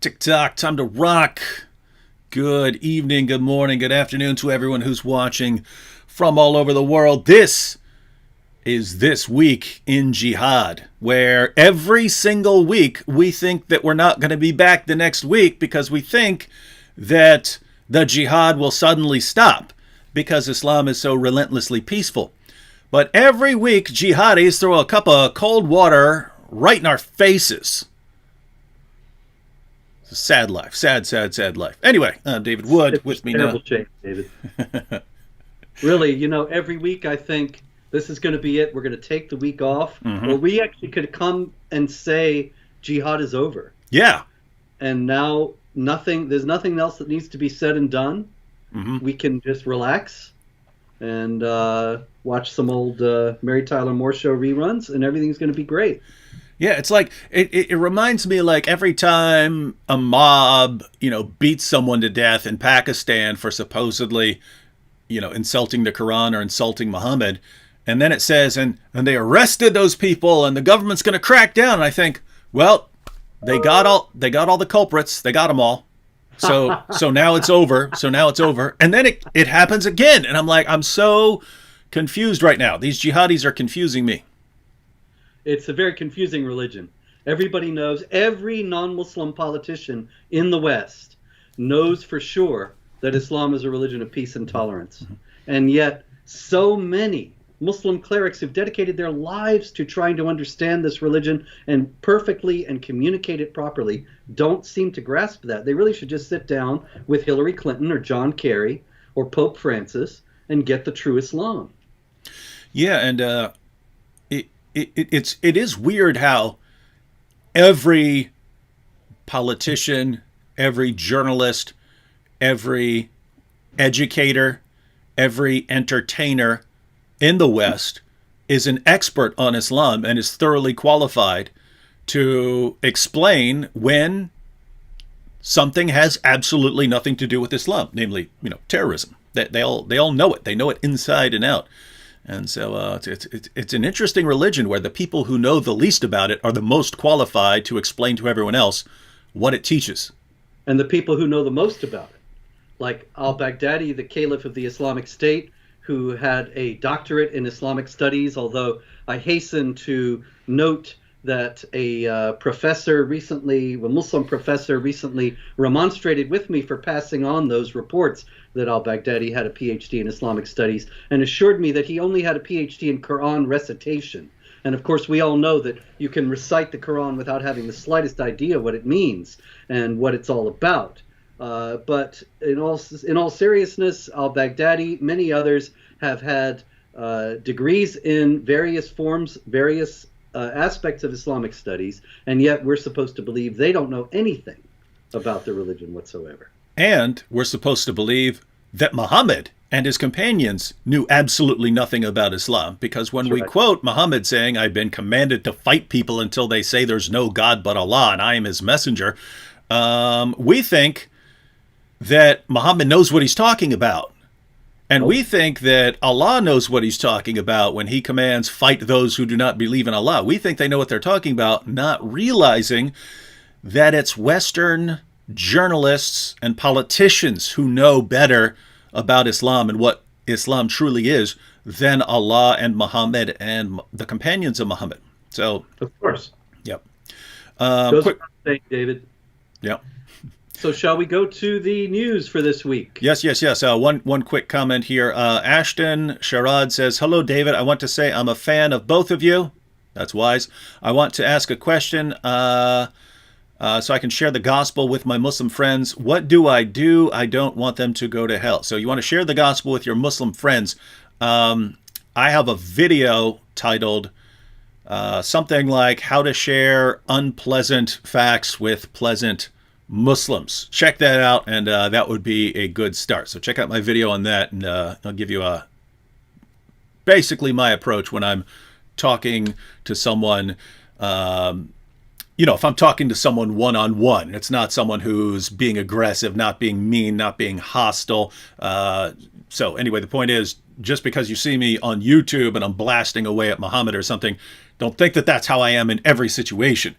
Tick-tock, time to rock. Good evening, good morning, good afternoon to everyone who's watching from all over the world. This is This Week in Jihad, where every single week we think that we're not going to be back the next week because we think that the jihad will suddenly stop because Islam is so relentlessly peaceful. But every week, jihadis throw a cup of cold water right in our faces. It's a sad life. Sad life. Anyway, David Wood with me now. Terrible change, David. Really, every week I think this is going to be it. We're going to take the week off. Mm-hmm. Or we actually could come and say jihad is over. Yeah. And now there's nothing else that needs to be said and done. Mm-hmm. We can just relax and watch some old Mary Tyler Moore Show reruns, and everything's going to be great. Yeah, it's like it reminds me like every time a mob, beats someone to death in Pakistan for supposedly, insulting the Quran or insulting Muhammad, and then it says and they arrested those people and the government's going to crack down. And I think, well, they got all the culprits, they got them all. So now it's over. And then it happens again, and I'm like, I'm so confused right now. These jihadis are confusing me. It's a very confusing religion. Everybody knows, every non-Muslim politician in the West knows for sure that Islam is a religion of peace and tolerance. Mm-hmm. And yet, so many Muslim clerics who've dedicated their lives to trying to understand this religion and perfectly and communicate it properly don't seem to grasp that. They really should just sit down with Hillary Clinton or John Kerry or Pope Francis and get the true Islam. Yeah, and it is weird how every politician, every journalist, every educator, every entertainer in the West is an expert on Islam and is thoroughly qualified to explain when something has absolutely nothing to do with Islam, namely, terrorism. They all know it. They know it inside and out. And so it's an interesting religion where the people who know the least about it are the most qualified to explain to everyone else what it teaches. And the people who know the most about it, like al-Baghdadi, the caliph of the Islamic State, who had a doctorate in Islamic studies, although I hasten to note that a Muslim professor recently remonstrated with me for passing on those reports that al-Baghdadi had a PhD in Islamic studies and assured me that he only had a PhD in Quran recitation. And of course, we all know that you can recite the Quran without having the slightest idea what it means and what it's all about. But in all seriousness, al-Baghdadi, many others have had degrees in various forms, various aspects of Islamic studies, and yet we're supposed to believe they don't know anything about the religion whatsoever. And we're supposed to believe that Muhammad and his companions knew absolutely nothing about Islam, because when we quote Muhammad saying, "I've been commanded to fight people until they say there's no God but Allah and I am his messenger," we think that Muhammad knows what he's talking about. And we think that Allah knows what he's talking about when he commands, fight those who do not believe in Allah. We think they know what they're talking about, not realizing that it's Western journalists and politicians who know better about Islam and what Islam truly is than Allah and Muhammad and the companions of Muhammad. So, of course. Yep. Quick thing, David. Yep. So shall we go to the news for this week? Yes. One quick comment here. Ashton Sharad says, "Hello, David. I want to say I'm a fan of both of you." That's wise. "I want to ask a question so I can share the gospel with my Muslim friends. What do? I don't want them to go to hell." So you want to share the gospel with your Muslim friends. I have a video titled something like "How to Share Unpleasant Facts with Pleasant Muslims." Check that out, and that would be a good start. So check out my video on that, and I'll give you basically my approach when I'm talking to someone. If I'm talking to someone one-on-one, it's not someone who's being aggressive, not being mean, not being hostile. So anyway, the point is, just because you see me on YouTube and I'm blasting away at Muhammad or something, don't think that that's how I am in every situation.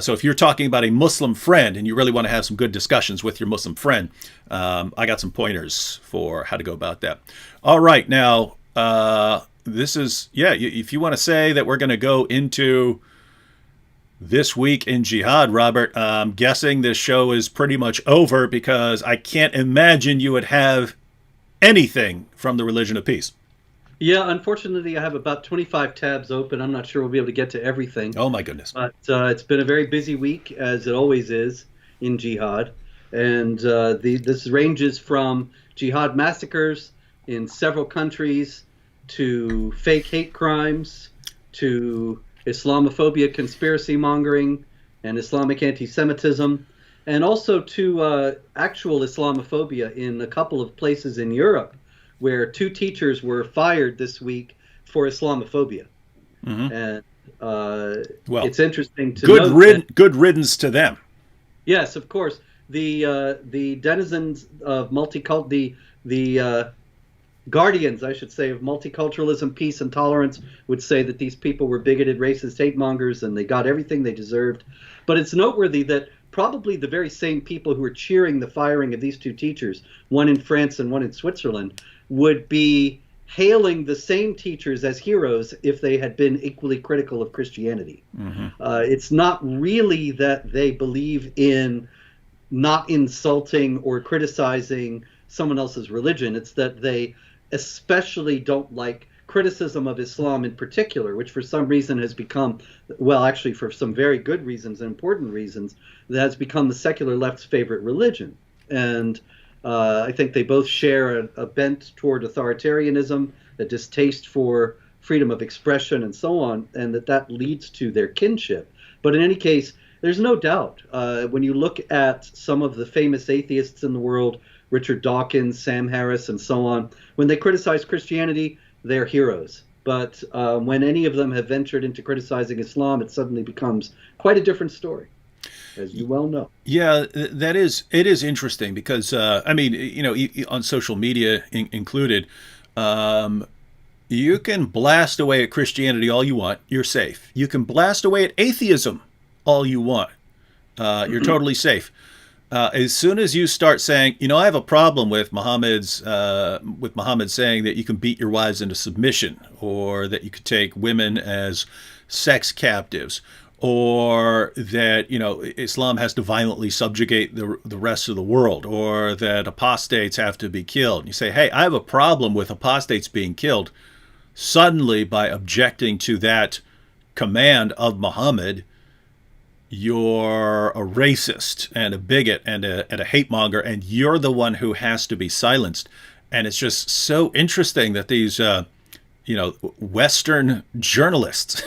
So if you're talking about a Muslim friend and you really want to have some good discussions with your Muslim friend, I got some pointers for how to go about that. All right, now, this is, if you want to say that we're going to go into this week in Jihad, Robert, I'm guessing this show is pretty much over because I can't imagine you would have anything from the religion of peace. Yeah, unfortunately, I have about 25 tabs open. I'm not sure we'll be able to get to everything. Oh, my goodness. But it's been a very busy week, as it always is in Jihad. And this ranges from Jihad massacres in several countries to fake hate crimes to Islamophobia, conspiracy mongering, and Islamic anti-Semitism, and also to actual Islamophobia in a couple of places in Europe, where 2 teachers were fired this week for Islamophobia. Mm-hmm. And well, it's interesting to note good riddance to them. Yes, of course. The denizens of the guardians, I should say, of multiculturalism, peace, and tolerance would say that these people were bigoted, racist, hate mongers, and they got everything they deserved. But it's noteworthy that probably the very same people who were cheering the firing of these 2 teachers, one in France and one in Switzerland, would be hailing the same teachers as heroes if they had been equally critical of Christianity. Mm-hmm. It's not really that they believe in not insulting or criticizing someone else's religion. It's that they especially don't like criticism of Islam in particular, which for some reason has become, well, actually for some very good reasons and important reasons, that has become the secular left's favorite religion. And I think they both share a bent toward authoritarianism, a distaste for freedom of expression and so on, and that leads to their kinship. But in any case, there's no doubt, when you look at some of the famous atheists in the world, Richard Dawkins, Sam Harris, and so on, when they criticize Christianity, they're heroes. But when any of them have ventured into criticizing Islam, it suddenly becomes quite a different story, as you well know. Yeah, it is interesting because, on social media included, you can blast away at Christianity all you want. You're safe. You can blast away at atheism all you want. You're totally safe. As soon as you start saying, I have a problem with Muhammad saying that you can beat your wives into submission, or that you could take women as sex captives, or that, Islam has to violently subjugate the rest of the world, or that apostates have to be killed. And you say, hey, I have a problem with apostates being killed. Suddenly, by objecting to that command of Muhammad, you're a racist and a bigot and a hate monger, and you're the one who has to be silenced. And it's just so interesting that these, Western journalists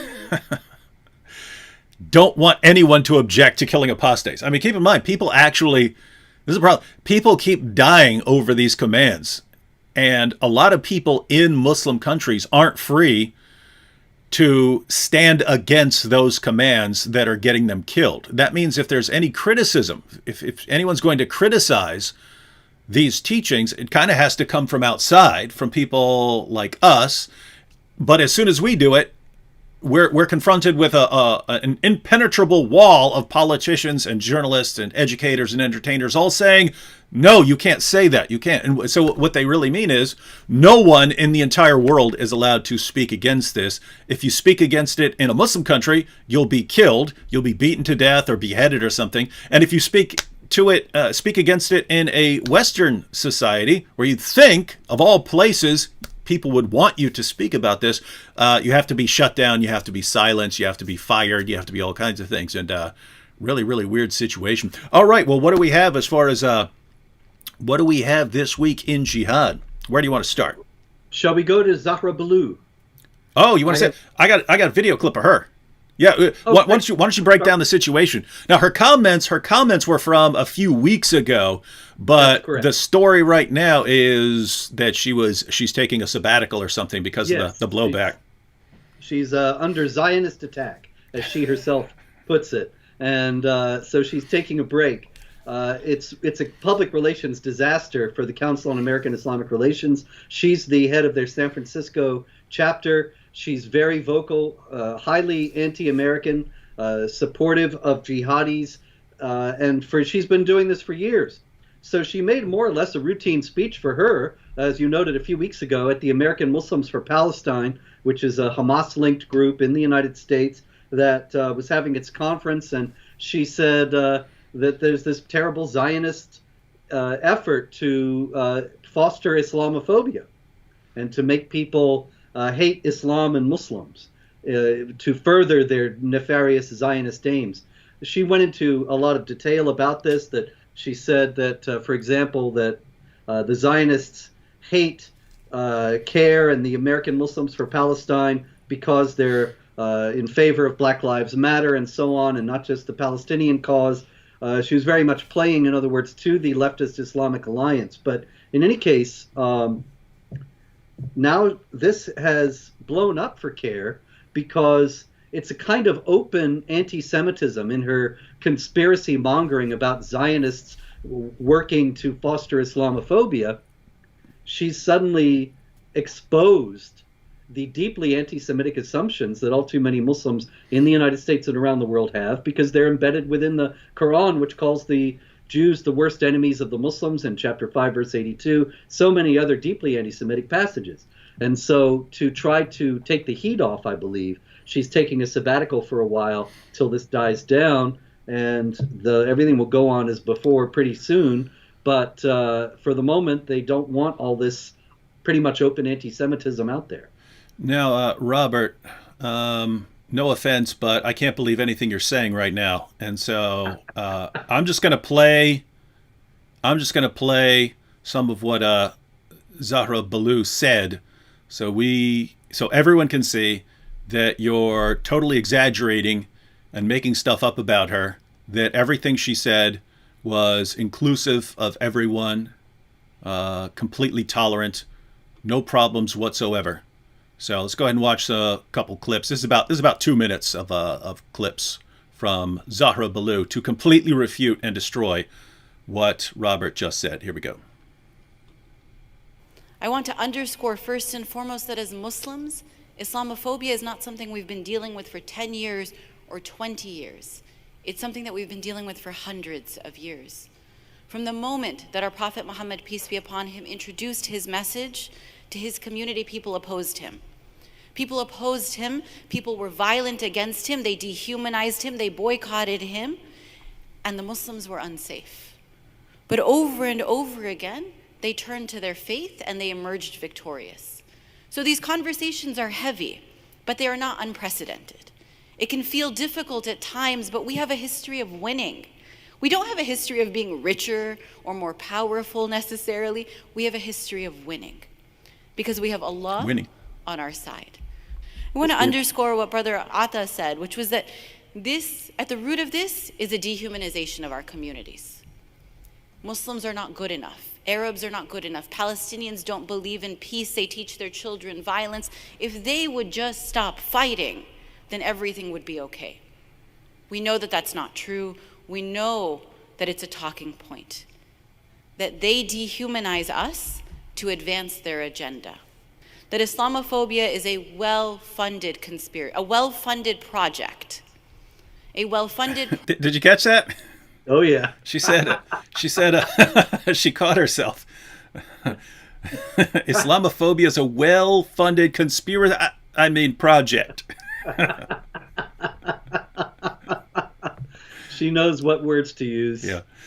don't want anyone to object to killing apostates. I mean, keep in mind, this is a problem. People keep dying over these commands. And a lot of people in Muslim countries aren't free to stand against those commands that are getting them killed. That means if there's any criticism, if anyone's going to criticize these teachings, it kind of has to come from outside, from people like us. But as soon as we do it, we're confronted with an impenetrable wall of politicians and journalists and educators and entertainers all saying, no, you can't say that. You can't. And so what they really mean is no one in the entire world is allowed to speak against this. If you speak against it in a Muslim country, you'll be killed. You'll be beaten to death or beheaded or something. And if you speak against it in a Western society where you'd think, of all places, people would want you to speak about this, you have to be shut down, you have to be silenced, you have to be fired, you have to be all kinds of things. And really, really weird situation. All right, well, what do we have as far as, what do we have this week in Jihad? Where do you want to start? Shall we go to Zahra Baloo? Oh, you want to say, I got a video clip of her. Yeah, why don't you break down the situation? Now, her comments were from a few weeks ago, but the story right now is that she's taking a sabbatical or something because of the blowback. She's under Zionist attack, as she herself puts it, and so she's taking a break. It's a public relations disaster for the Council on American Islamic Relations. She's the head of their San Francisco chapter. She's very vocal, highly anti-American, supportive of jihadis, and she's been doing this for years. So she made more or less a routine speech for her, as you noted a few weeks ago, at the American Muslims for Palestine, which is a Hamas-linked group in the United States that was having its conference. And she said that there's this terrible Zionist effort to foster Islamophobia and to make people hate Islam and Muslims to further their nefarious Zionist aims. She went into a lot of detail about this, that she said that, for example, that the Zionists hate CAIR and the American Muslims for Palestine because they're in favor of Black Lives Matter and so on, and not just the Palestinian cause. She was very much playing, in other words, to the leftist Islamic alliance. But in any case, now this has blown up for CAIR because it's a kind of open anti-Semitism in her conspiracy mongering about Zionists working to foster Islamophobia. She's suddenly exposed the deeply anti-Semitic assumptions that all too many Muslims in the United States and around the world have, because they're embedded within the Quran, which calls the Jews the worst enemies of the Muslims in chapter 5, verse 82, so many other deeply anti-Semitic passages. And so to try to take the heat off, I believe, she's taking a sabbatical for a while till this dies down, and everything will go on as before pretty soon. But for the moment, they don't want all this pretty much open anti-Semitism out there. Now, Robert, no offense, but I can't believe anything you're saying right now, and so I'm just going to play some of what Zahra Balloo said, so everyone can see that you're totally exaggerating and making stuff up about her, that everything she said was inclusive of everyone, completely tolerant, no problems whatsoever. So let's go ahead and watch a couple clips. This is about 2 minutes of clips from Zahra Balloo to completely refute and destroy what Robert just said. Here we go. I want to underscore first and foremost that as Muslims, Islamophobia is not something we've been dealing with for 10 years or 20 years. It's something that we've been dealing with for hundreds of years. From the moment that our Prophet Muhammad, peace be upon him, introduced his message to his community, people opposed him. People opposed him. People were violent against him. They dehumanized him. They boycotted him. And the Muslims were unsafe. But over and over again, they turned to their faith and they emerged victorious. So these conversations are heavy, but they are not unprecedented. It can feel difficult at times, but we have a history of winning. We don't have a history of being richer or more powerful necessarily. We have a history of winning because we have Allah on our side. I want to underscore what Brother Atta said, which was that this, at the root of this, is a dehumanization of our communities. Muslims are not good enough. Arabs are not good enough. Palestinians don't believe in peace. They teach their children violence. If they would just stop fighting, then everything would be okay. We know that that's not true. We know that it's a talking point, that they dehumanize us to advance their agenda. That Islamophobia is a well-funded conspiracy, a well-funded project, a well-funded... Did you catch that? Oh, yeah. She said she caught herself. Islamophobia is a well-funded conspiracy, project. She knows what words to use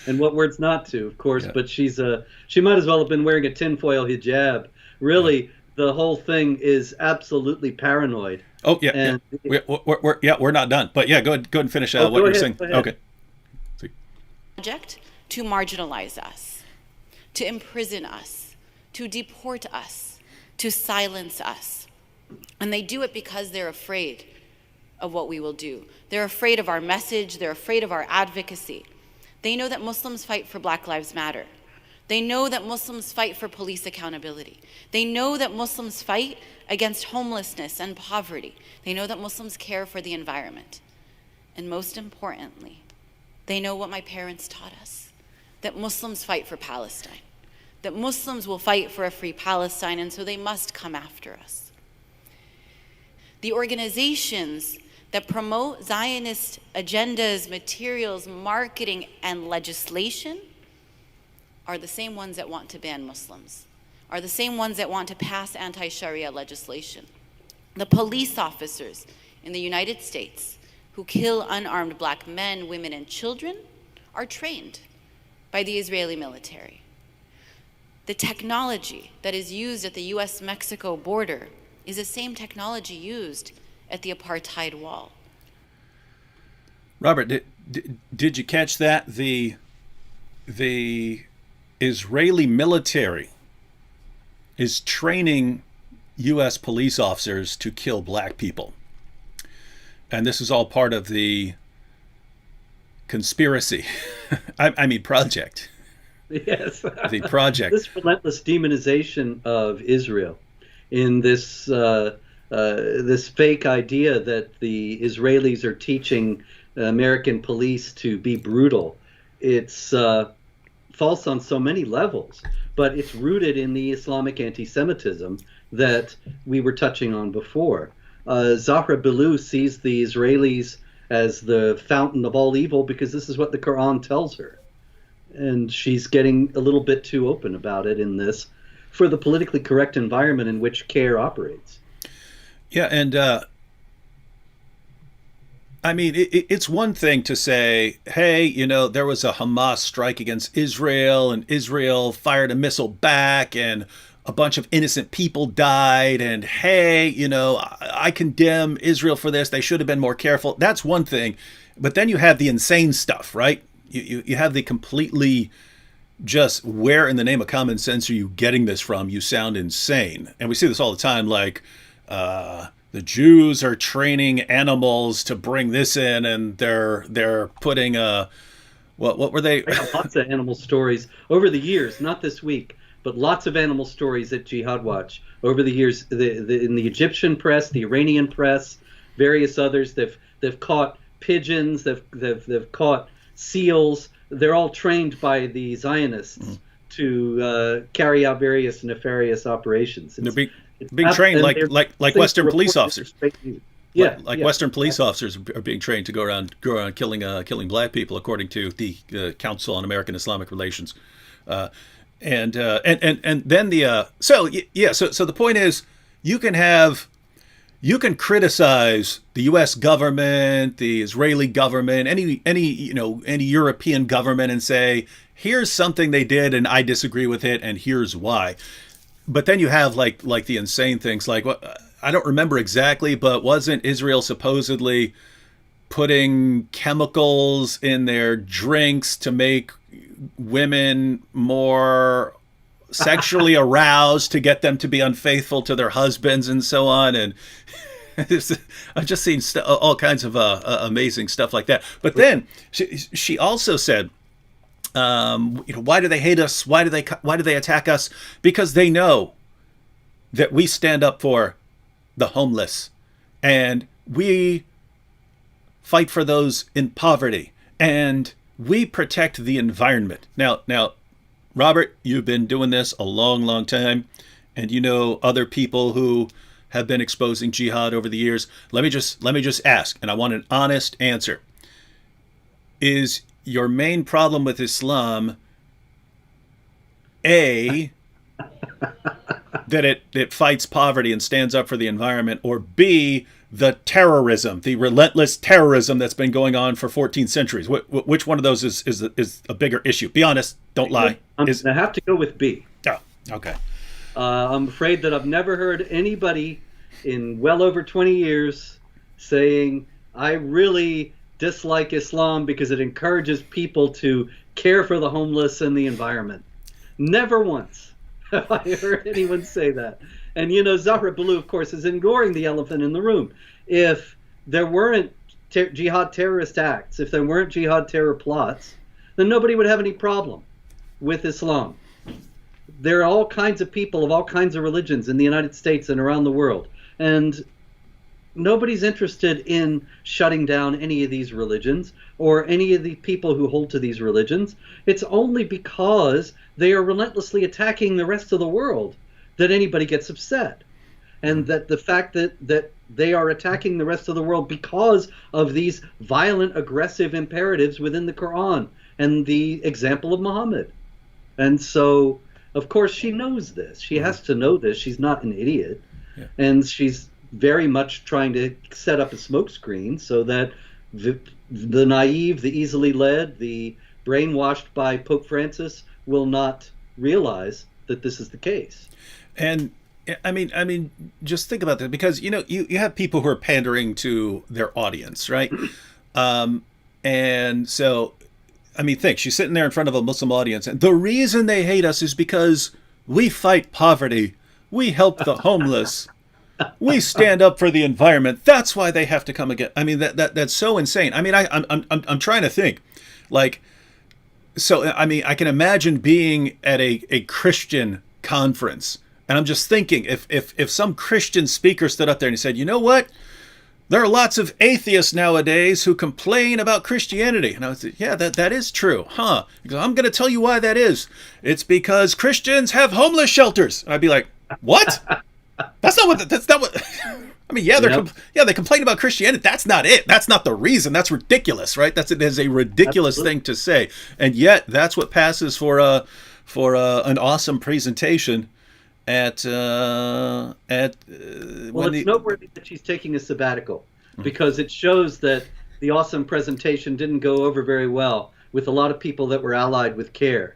and what words not to, of course, but she might as well have been wearing a tinfoil hijab. Really, the whole thing is absolutely paranoid. Oh, yeah. We're not done. But go ahead and finish what you're saying. Okay. Project to marginalize us, to imprison us, to deport us, to silence us. And they do it because they're afraid of what we will do. They're afraid of our message. They're afraid of our advocacy. They know that Muslims fight for Black Lives Matter. They know that Muslims fight for police accountability. They know that Muslims fight against homelessness and poverty. They know that Muslims care for the environment. And most importantly, they know what my parents taught us. that Muslims fight for Palestine, that Muslims will fight for a free Palestine, and so they must come after us. The organizations that promote Zionist agendas, materials, marketing, and legislation are the same ones that want to ban Muslims, are the same ones that want to pass anti-Sharia legislation. The police officers in the United States who kill unarmed black men, women, and children are trained by the Israeli military. The technology that is used at the US-Mexico border is the same technology used at the apartheid wall. Robert, did you catch that? The Israeli military is training U.S. police officers to kill black people. And this is all part of the conspiracy. I mean, project. Yes. The project. This relentless demonization of Israel in this this fake idea that the Israelis are teaching American police to be brutal. It's false on so many levels, but it's rooted in the Islamic anti-Semitism that we were touching on before. Zahra Billoo sees the Israelis as the fountain of all evil because this is what the Quran tells her. And she's getting a little bit too open about it in this for the politically correct environment in which CAIR operates. Yeah, and I mean, it's one thing to say, hey, you know, there was a Hamas strike against Israel and Israel fired a missile back and a bunch of innocent people died. And hey, you know, I condemn Israel for this. They should have been more careful. That's one thing. But then you have the insane stuff, right? You have the completely just where in the name of common sense are you getting this from? You sound insane. And we see this all the time, like the Jews are training animals to bring this in, and they're putting what were they? I have lots of animal stories over the years, not this week, but lots of animal stories at Jihad Watch over the years. In the Egyptian press, the Iranian press, various others, they've caught pigeons, they've caught seals. They're all trained by the Zionists to carry out various nefarious operations. They're being trained like Western police officers. Yeah, Western police officers are being trained to go around killing black people, according to the Council on American Islamic Relations. And then so the point is, you can criticize the U.S. government, the Israeli government, any European government, and say, here's something they did and I disagree with it and here's why. But then you have like the insane things, like I don't remember exactly, but wasn't Israel supposedly putting chemicals in their drinks to make women more sexually aroused to get them to be unfaithful to their husbands and so on? And I've just seen all kinds of amazing stuff like that. But then she also said, why do they hate us? Why do they attack us? Because they know that we stand up for the homeless, and we fight for those in poverty, and we protect the environment. Now, Robert, you've been doing this a long, long time, and you know other people who have been exposing jihad over the years. Let me just ask, and I want an honest answer. Is your main problem with Islam A, that it fights poverty and stands up for the environment, or B, the terrorism, the relentless terrorism that's been going on for 14 centuries? Which one of those is a bigger issue? Be honest, don't lie. I have to go with B. Oh, okay. I'm afraid that I've never heard anybody in well over 20 years saying, I really dislike Islam because it encourages people to care for the homeless and the environment. Never once have I heard anyone say that. And Zahra Billoo, of course, is ignoring the elephant in the room. If there weren't jihad terrorist acts, if there weren't jihad terror plots, then nobody would have any problem with Islam. There are all kinds of people of all kinds of religions in the United States and around the world. And nobody's interested in shutting down any of these religions or any of the people who hold to these religions. It's only because they are relentlessly attacking the rest of the world that anybody gets upset. And that the fact that they are attacking the rest of the world because of these violent, aggressive imperatives within the Quran and the example of Muhammad. And so, of course, she knows this. She has to know this. She's not an idiot. Yeah. And she's very much trying to set up a smokescreen so that the naive, the easily led, the brainwashed by Pope Francis will not realize that this is the case. And I mean, just think about that, because you have people who are pandering to their audience, right? And so, I mean, think she's sitting there in front of a Muslim audience, and the reason they hate us is because we fight poverty, we help the homeless, we stand up for the environment. That's why they have to come again. I mean, that's so insane. I mean, I'm trying to think, like, so I mean, I can imagine being at a Christian conference. And I'm just thinking, if some Christian speaker stood up there and he said, you know what? There are lots of atheists nowadays who complain about Christianity. And I was like, yeah, that is true. Huh? He goes, I'm going to tell you why that is. It's because Christians have homeless shelters. And I'd be like, what? That's not what, I mean, yeah, they complain about Christianity. That's not it. That's not the reason. That's ridiculous, right? It is a ridiculous thing to say. And yet that's what passes for an awesome presentation well, it's noteworthy that she's taking a sabbatical, because it shows that the awesome presentation didn't go over very well with a lot of people that were allied with CAIR,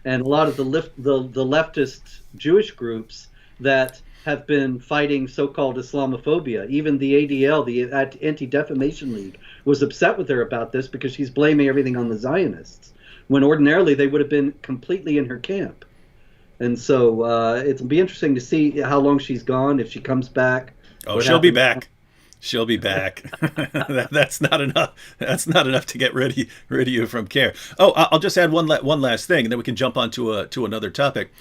and a lot of the leftist Jewish groups that have been fighting so-called Islamophobia. Even the ADL, the Anti-Defamation League, was upset with her about this because she's blaming everything on the Zionists, when ordinarily they would have been completely in her camp. And so it'll be interesting to see how long she's gone, if she comes back. Oh, she'll be back. She'll be back. That's not enough. That's not enough to get rid of you from CAIR. Oh, I'll just add one last thing, and then we can jump on to another topic.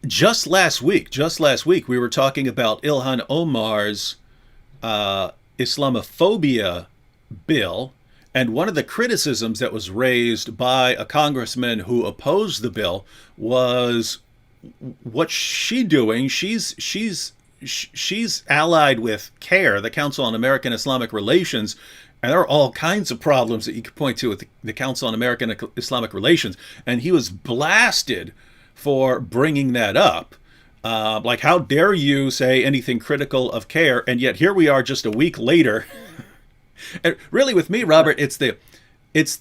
Just last week, we were talking about Ilhan Omar's Islamophobia bill. And one of the criticisms that was raised by a congressman who opposed the bill was, what's she doing? She's allied with CAIR, the Council on American Islamic Relations, and there are all kinds of problems that you could point to with the Council on American Islamic Relations. And he was blasted for bringing that up. Like, how dare you say anything critical of CAIR? And yet here we are just a week later. And really, with me, Robert, it's the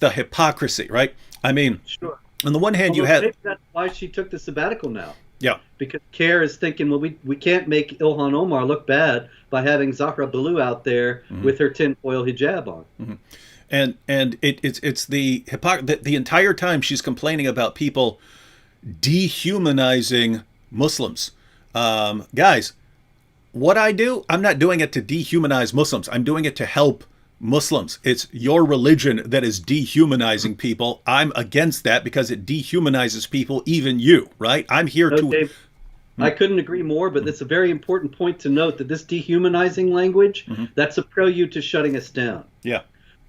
hypocrisy, right? I mean, sure. On the one hand, you had... That's why she took the sabbatical now. Yeah. Because CAIR is thinking, well, we can't make Ilhan Omar look bad by having Zahra Balloo out there with her tinfoil hijab on. And it's the entire time she's complaining about people dehumanizing Muslims. Guys, what I do, I'm not doing it to dehumanize Muslims. I'm doing it to help Muslims. It's your religion that is dehumanizing people. I'm against that because it dehumanizes people, even you, right? I'm here to... Dave, I couldn't agree more, but it's a very important point to note that this dehumanizing language, that's a prelude to shutting us down. Yeah.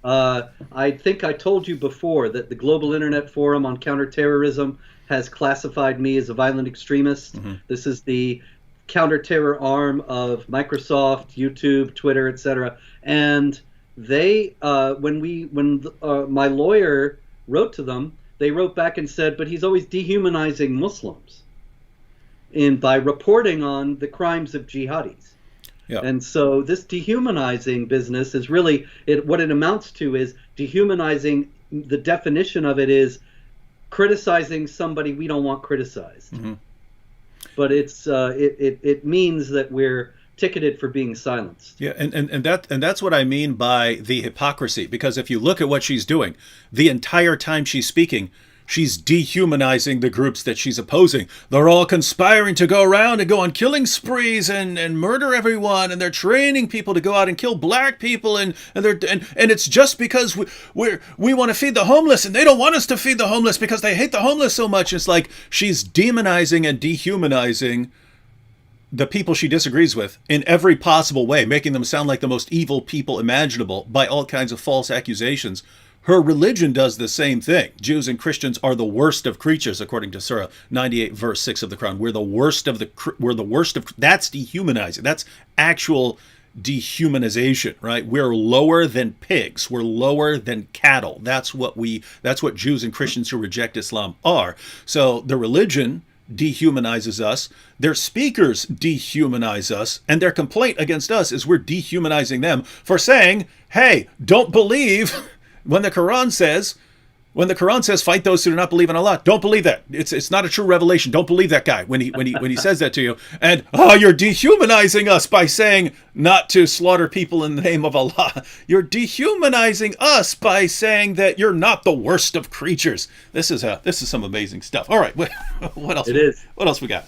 I think I told you before that the Global Internet Forum on Counterterrorism has classified me as a violent extremist. This is the counterterror arm of Microsoft, YouTube, Twitter, etc. And they, when my lawyer wrote to them, they wrote back and said, but he's always dehumanizing Muslims by reporting on the crimes of jihadis. Yeah. And so this dehumanizing business is really, what it amounts to is dehumanizing. The definition of it is criticizing somebody we don't want criticized. But it means that we're ticketed for being silenced. Yeah, and that's what I mean by the hypocrisy. Because if you look at what she's doing, the entire time she's speaking, she's dehumanizing the groups that she's opposing. They're all conspiring to go around and go on killing sprees and murder everyone, and they're training people to go out and kill black people, and it's just because we want to feed the homeless, and they don't want us to feed the homeless because they hate the homeless so much. It's like she's demonizing and dehumanizing the people she disagrees with in every possible way, making them sound like the most evil people imaginable by all kinds of false accusations. Her religion does the same thing. Jews and Christians are the worst of creatures, according to Surah 98, verse 6 of the Quran. We're the worst of that's dehumanizing. That's actual dehumanization, right? We're lower than pigs. We're lower than cattle. That's what Jews and Christians who reject Islam are. So the religion dehumanizes us, their speakers dehumanize us, and their complaint against us is we're dehumanizing them for saying, hey, don't believe when the Quran says fight those who do not believe in Allah. Don't believe that. It's not a true revelation. Don't believe that guy when he says that to you. And you're dehumanizing us by saying not to slaughter people in the name of Allah. You're dehumanizing us by saying that you're not the worst of creatures. This is some amazing stuff. All right, what else? It is. What else we got?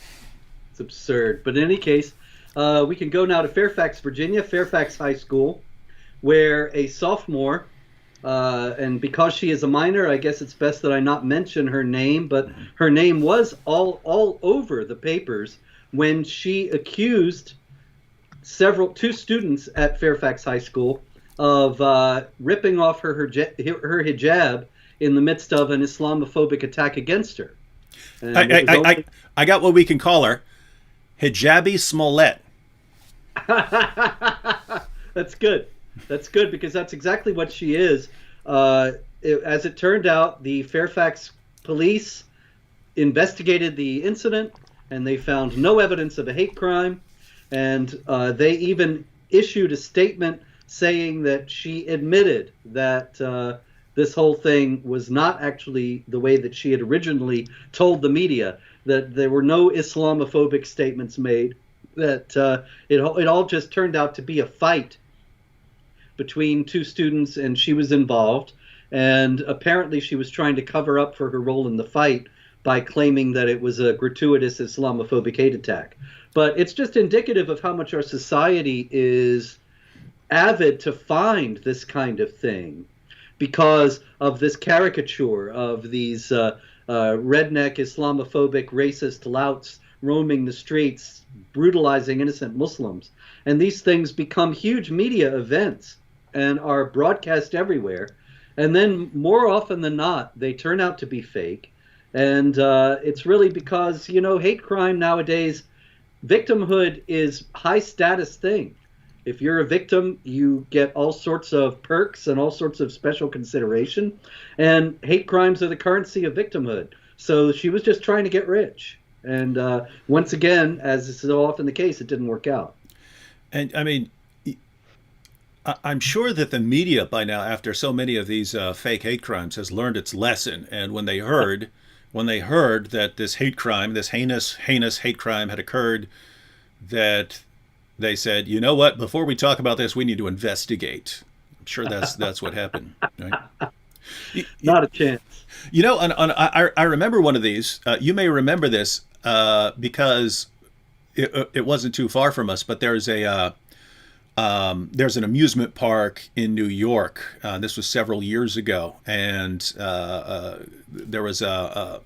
It's absurd. But in any case, we can go now to Fairfax, Virginia, Fairfax High School, where a sophomore. And because she is a minor, I guess it's best that I not mention her name, but her name was all over the papers when she accused two students at Fairfax High School of ripping off her hijab in the midst of an Islamophobic attack against her. I got what we can call her, Hijabi Smollett. That's good. That's good, because that's exactly what she is. As it turned out, the Fairfax police investigated the incident, and they found no evidence of a hate crime. And they even issued a statement saying that she admitted that this whole thing was not actually the way that she had originally told the media, that there were no Islamophobic statements made, that it all just turned out to be a fight between two students, and she was involved. And apparently she was trying to cover up for her role in the fight by claiming that it was a gratuitous Islamophobic hate attack. But it's just indicative of how much our society is avid to find this kind of thing because of this caricature of these redneck Islamophobic racist louts roaming the streets, brutalizing innocent Muslims. And these things become huge media events and are broadcast everywhere. And then more often than not, they turn out to be fake. And it's really because, hate crime nowadays, victimhood is high status thing. If you're a victim, you get all sorts of perks and all sorts of special consideration. And hate crimes are the currency of victimhood. So she was just trying to get rich. And once again, as is so often the case, it didn't work out. And I mean, I'm sure that the media by now, after so many of these fake hate crimes, has learned its lesson. And when they heard that this hate crime, this heinous hate crime had occurred, that they said, you know what, before we talk about this, we need to investigate. I'm sure that's what happened. Right? Not a chance. I remember one of these. You may remember this because it wasn't too far from us, but there's an amusement park in New York. This was several years ago, and there was a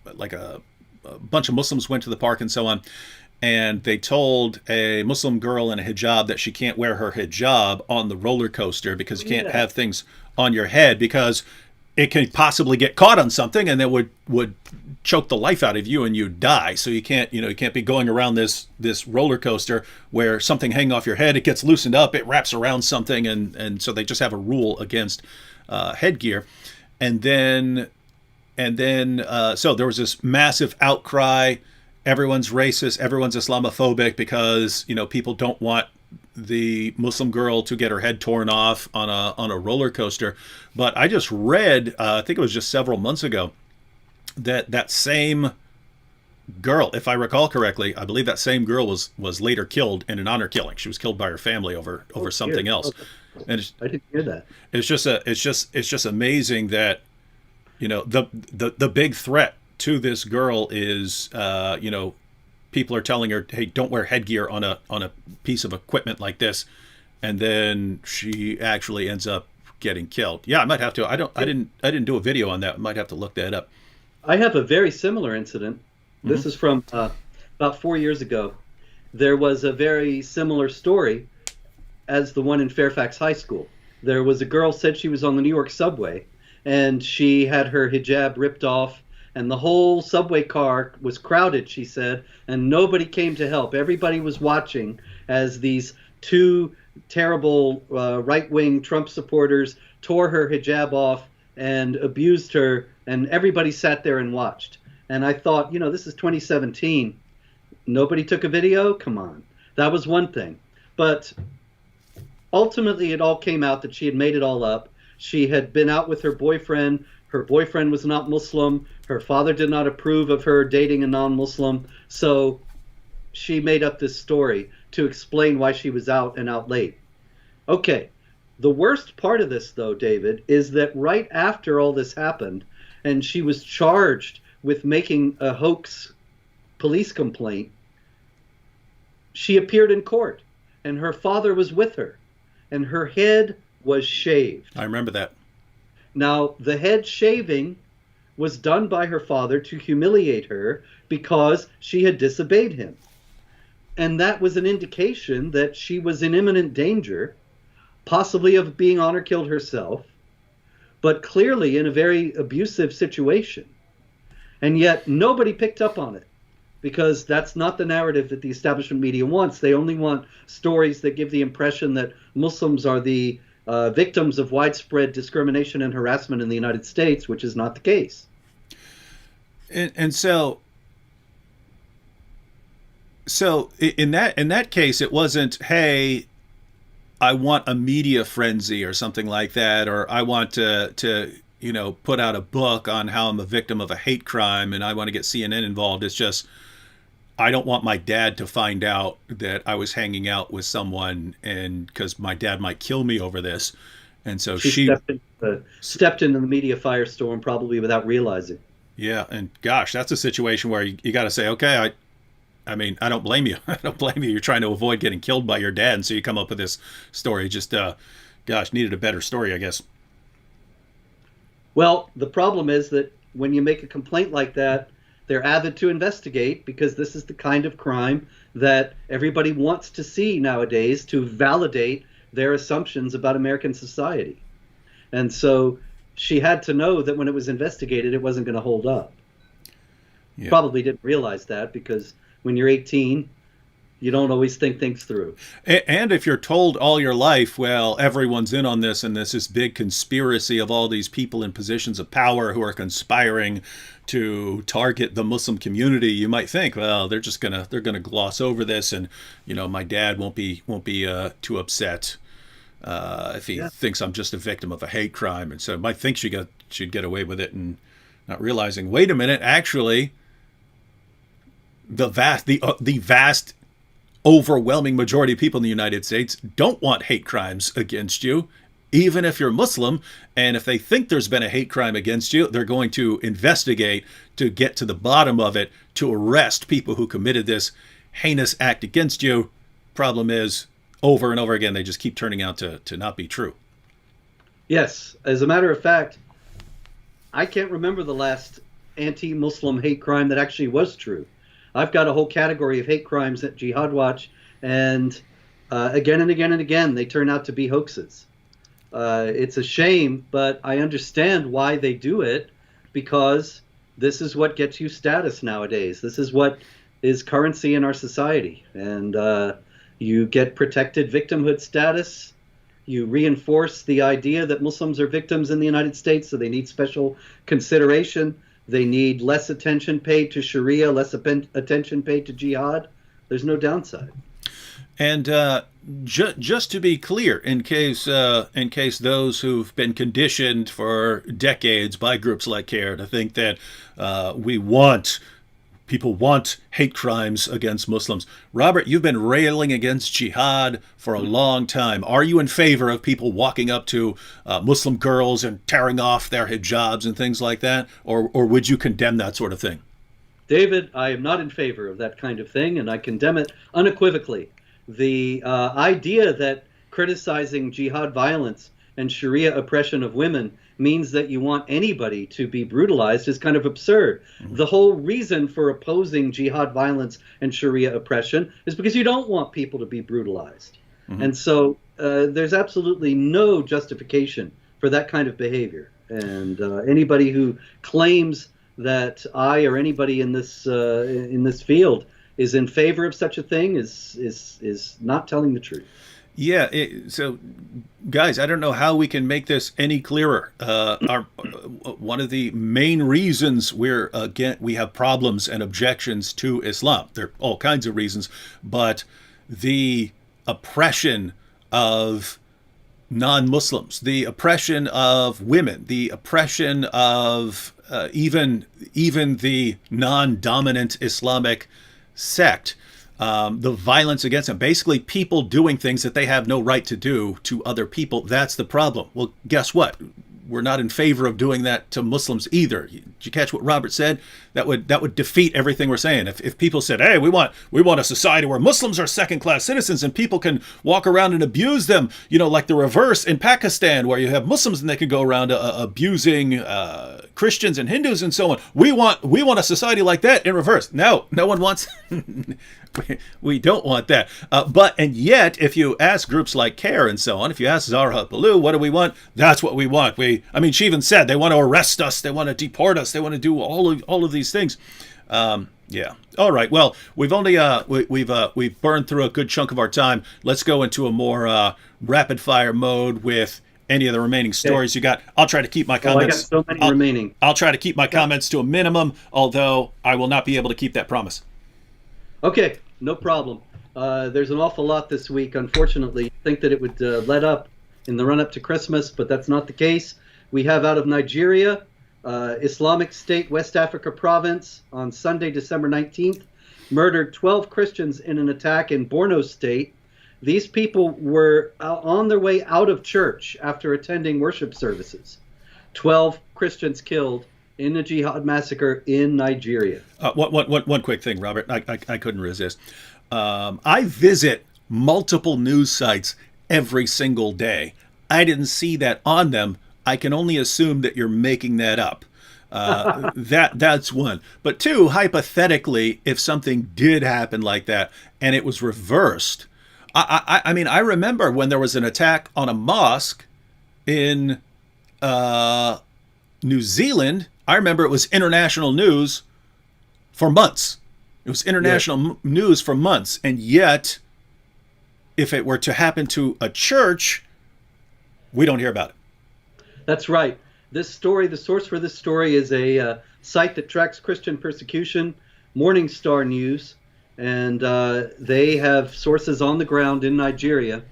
bunch of Muslims went to the park and so on, and they told a Muslim girl in a hijab that she can't wear her hijab on the roller coaster because you can't have things on your head because it can possibly get caught on something and that would choke the life out of you and you'd die. So you can't be going around this roller coaster where something hanging off your head, it gets loosened up, it wraps around something, and so they just have a rule against headgear. And then so there was this massive outcry. Everyone's racist, everyone's Islamophobic because people don't want the Muslim girl to get her head torn off on a roller coaster. But I just read, I think it was just several months ago, that same girl, if I recall correctly, I believe that same girl was later killed in an honor killing. She was killed by her family over something else. And I didn't hear that. It's just amazing that the big threat to this girl is people are telling her, hey, don't wear headgear on a piece of equipment like this, and then she actually ends up getting killed. Yeah, I might have to. I didn't do a video on that. I might have to look that up. I have a very similar incident. This is from about 4 years ago, there was a very similar story as the one in Fairfax High School. There was a girl said she was on the New York subway and she had her hijab ripped off and the whole subway car was crowded, she said, and nobody came to help. Everybody was watching as these two terrible right-wing Trump supporters tore her hijab off and abused her, and everybody sat there and watched. And I thought, this is 2017. Nobody took a video? Come on. That was one thing. But ultimately, it all came out that she had made it all up. She had been out with her boyfriend. Her boyfriend was not Muslim. Her father did not approve of her dating a non-Muslim. So she made up this story to explain why she was out and out late. Okay. The worst part of this, though, David, is that right after all this happened, and she was charged with making a hoax police complaint, she appeared in court, and her father was with her, and her head was shaved. I remember that. Now, the head shaving was done by her father to humiliate her because she had disobeyed him. And that was an indication that she was in imminent danger, possibly of being honor killed herself, but clearly in a very abusive situation. And yet nobody picked up on it because that's not the narrative that the establishment media wants. They only want stories that give the impression that Muslims are the victims of widespread discrimination and harassment in the United States, which is not the case. And so in that case, it wasn't, hey, I want a media frenzy or something like that, or I want to put out a book on how I'm a victim of a hate crime and I want to get CNN involved. It's just, I don't want my dad to find out that I was hanging out with someone, and because my dad might kill me over this. And so she stepped into the media firestorm probably without realizing. Yeah, and gosh, that's a situation where you got to say, okay, I mean, I don't blame you. I don't blame you. You're trying to avoid getting killed by your dad, and so you come up with this story. Just, gosh, needed a better story, I guess. Well, the problem is that when you make a complaint like that, they're avid to investigate because this is the kind of crime that everybody wants to see nowadays to validate their assumptions about American society. And so she had to know that when it was investigated, it wasn't going to hold up. Yeah. Probably didn't realize that because when you're 18, you don't always think things through. And if you're told all your life, well, everyone's in on this and this big conspiracy of all these people in positions of power who are conspiring to target the Muslim community, you might think, well, they're gonna gloss over this, and my dad won't be too upset if he thinks I'm just a victim of a hate crime, and so might think she'd get away with it, and not realizing, wait a minute, actually, the vast overwhelming majority of people in the United States don't want hate crimes against you, even if you're Muslim. And if they think there's been a hate crime against you, they're going to investigate to get to the bottom of it, to arrest people who committed this heinous act against you. Problem is, over and over again, they just keep turning out to not be true. Yes. As a matter of fact, I can't remember the last anti-Muslim hate crime that actually was true. I've got a whole category of hate crimes at Jihad Watch, and again and again and again, they turn out to be hoaxes. It's a shame, but I understand why they do it, because this is what gets you status nowadays. This is what is currency in our society. And you get protected victimhood status. You reinforce the idea that Muslims are victims in the United States, so they need special consideration. They need less attention paid to Sharia, less attention paid to jihad. There's no downside. And just to be clear, in case those who've been conditioned for decades by groups like CAIR to think that people want hate crimes against Muslims. Robert, you've been railing against jihad for a long time. Are you in favor of people walking up to Muslim girls and tearing off their hijabs and things like that? Or would you condemn that sort of thing? David, I am not in favor of that kind of thing, and I condemn it unequivocally. The idea that criticizing jihad violence and Sharia oppression of women means that you want anybody to be brutalized is kind of absurd. The whole reason for opposing jihad violence and Sharia oppression is because you don't want people to be brutalized. And so there's absolutely no justification for that kind of behavior. And anybody who claims that I or anybody in this field is in favor of such a thing is not telling the truth. Yeah. So, guys, I don't know how we can make this any clearer. One of the main reasons we have problems and objections to Islam. There are all kinds of reasons, but the oppression of non-Muslims, the oppression of women, the oppression of even the non-dominant Islamic sect, the violence against them, basically people doing things that they have no right to do to other people. That's the problem. Well, guess what? We're not in favor of doing that to Muslims either. Did you catch what Robert said? That would defeat everything we're saying. If people said, "Hey, we want a society where Muslims are second-class citizens and people can walk around and abuse them," like the reverse in Pakistan, where you have Muslims and they can go around abusing Christians and Hindus and so on. We want a society like that in reverse. No one wants. We don't want that. And yet, if you ask groups like CAIR and so on, if you ask Zahra Balloo, what do we want? That's what we want. She even said they want to arrest us, they want to deport us, they want to do all of these things. Yeah. All right. Well, we've only we've burned through a good chunk of our time. Let's go into a more rapid fire mode with any of the remaining stories you got. I'll try to keep my comments. I got so many remaining. I'll try to keep my comments to a minimum, although I will not be able to keep that promise. Okay, no problem. There's an awful lot this week. Unfortunately, I think that it would let up in the run-up to Christmas, but that's not the case. We have out of Nigeria, Islamic State, West Africa province, on Sunday, December 19th, murdered 12 Christians in an attack in Borno State. These people were on their way out of church after attending worship services. 12 Christians killed in a jihad massacre in Nigeria. One quick thing, Robert. I couldn't resist. I visit multiple news sites every single day. I didn't see that on them. I can only assume that you're making that up. That's one. But two, hypothetically, if something did happen like that and it was reversed, I remember when there was an attack on a mosque in New Zealand. I remember it was international news for months. It was international news for months. And yet, if it were to happen to a church, we don't hear about it. That's right. This story, the source for this story is a site that tracks Christian persecution, Morning Star News. And they have sources on the ground in Nigeria.